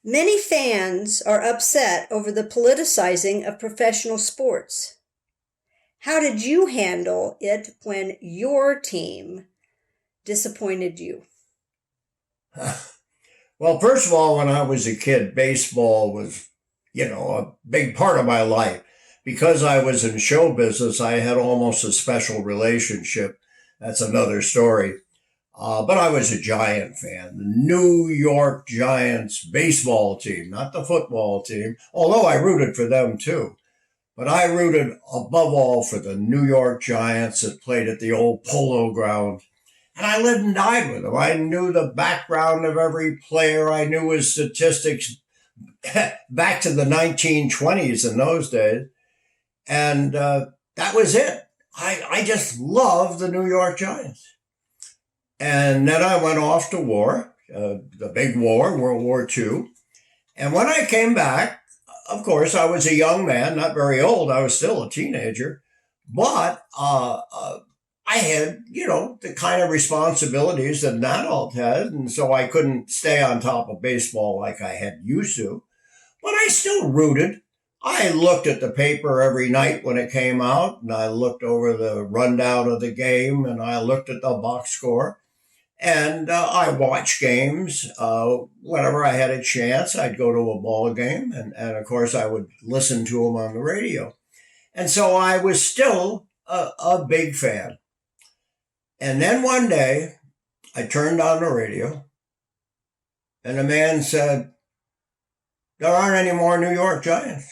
Many fans are upset over the politicizing of professional sports. How did you handle it when your team disappointed you? Well, first of all, when I was a kid, baseball was, a big part of my life. Because I was in show business, I had almost a special relationship. That's another story. But I was a Giant fan, the New York Giants baseball team, not the football team, although I rooted for them too. But I rooted above all for the New York Giants that played at the old Polo Grounds. And I lived and died with them. I knew the background of every player. I knew his statistics back to the 1920s in those days. And that was it. I just loved the New York Giants. And then I went off to war, the big war, World War II. And when I came back, of course, I was a young man, not very old. I was still a teenager. But I had, the kind of responsibilities that an adult had. And so I couldn't stay on top of baseball like I had used to. But I still rooted. I looked at the paper every night when it came out, and I looked over the rundown of the game, and I looked at the box score. And I watched games whenever I had a chance. I'd go to a ball game, and of course, I would listen to them on the radio. And so I was still a big fan. And then one day, I turned on the radio, and the man said, "There aren't any more New York Giants.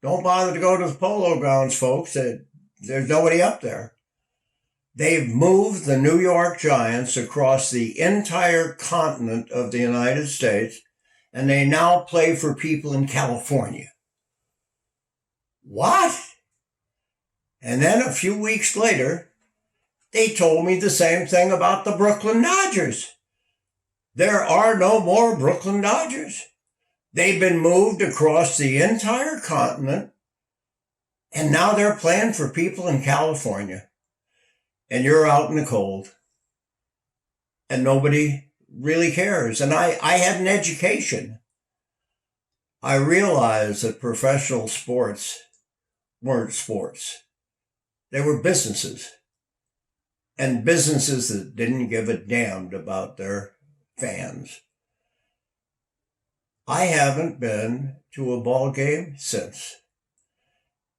Don't bother to go to the Polo Grounds, folks. There's nobody up there." They've moved the New York Giants across the entire continent of the United States, and they now play for people in California. What? And then a few weeks later, they told me the same thing about the Brooklyn Dodgers. There are no more Brooklyn Dodgers. They've been moved across the entire continent, and now they're playing for people in California. And you're out in the cold, and nobody really cares. And I had an education. I realized that professional sports weren't sports. They were businesses, and businesses that didn't give a damn about their fans. I haven't been to a ball game since.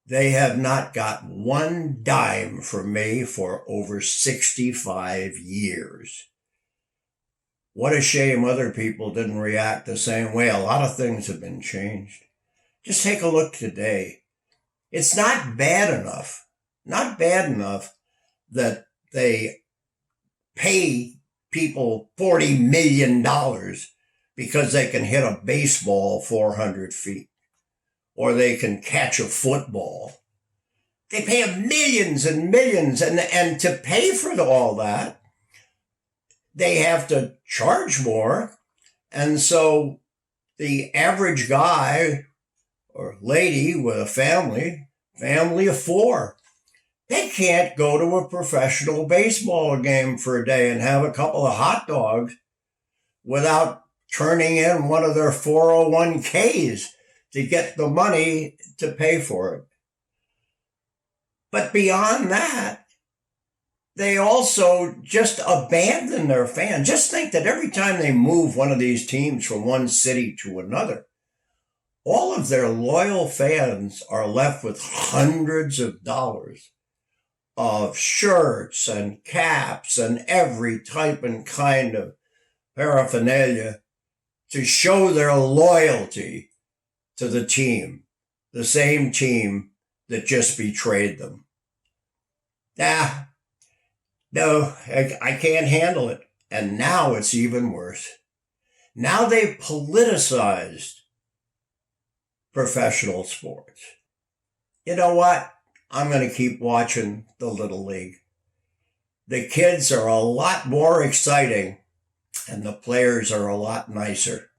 They have not got one dime from me for over 65 years. What a shame other people didn't react the same way. A lot of things have been changed. Just take a look today. It's not bad enough that they pay people $40 million because they can hit a baseball 400 feet. Or they can catch a football. They pay them millions and millions, and to pay for all that, they have to charge more. And so the average guy or lady with a family of four, they can't go to a professional baseball game for a day and have a couple of hot dogs without turning in one of their 401ks to get the money to pay for it. But beyond that, they also just abandon their fans. Just think that every time they move one of these teams from one city to another, all of their loyal fans are left with hundreds of dollars of shirts and caps and every type and kind of paraphernalia to show their loyalty to the team, the same team that just betrayed them. No, I can't handle it. And now it's even worse. Now they've politicized professional sports. You know what? I'm going to keep watching the Little League. The kids are a lot more exciting, and the players are a lot nicer.